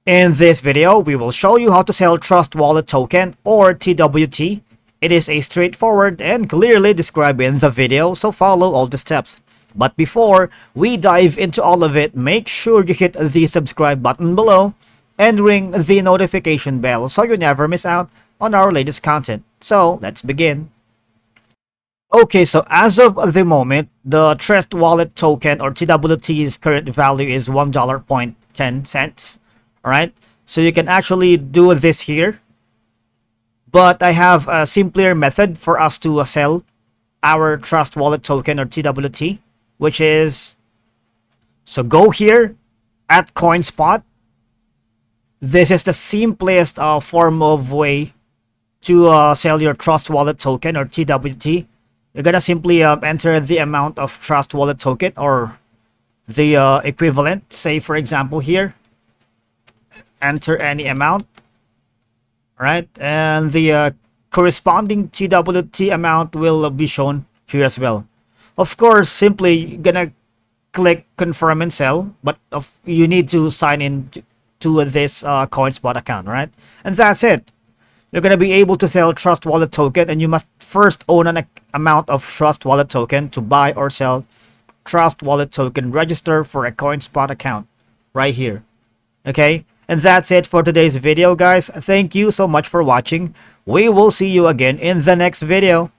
In this video, we will show you how to sell Trust Wallet Token or TWT. It is a straightforward and clearly described in the video, so follow all the steps. But before we dive into all of it, make sure you hit the subscribe button below and ring the notification bell so you never miss out on our latest content. So let's begin. Okay, so as of the moment, the Trust Wallet Token or TWT's current value is $1.10. Alright, so you can actually do this here, but I have a simpler method for us to sell our Trust Wallet Token or TWT, which is, so go here at CoinSpot. This is the simplest form of way to sell your Trust Wallet Token or TWT. You're gonna simply enter the amount of Trust Wallet Token or the equivalent, say for example here. Enter any amount, right? And the corresponding TWT amount will be shown here as well. Of course, simply gonna click confirm and sell, but you need to sign in to this CoinSpot account, right? And that's it. You're gonna be able to sell Trust Wallet Token, and you must first own an amount of Trust Wallet Token to buy or sell Trust Wallet Token. Register for a CoinSpot account right here. Okay? And that's it for today's video, guys. Thank you so much for watching. We will see you again in the next video.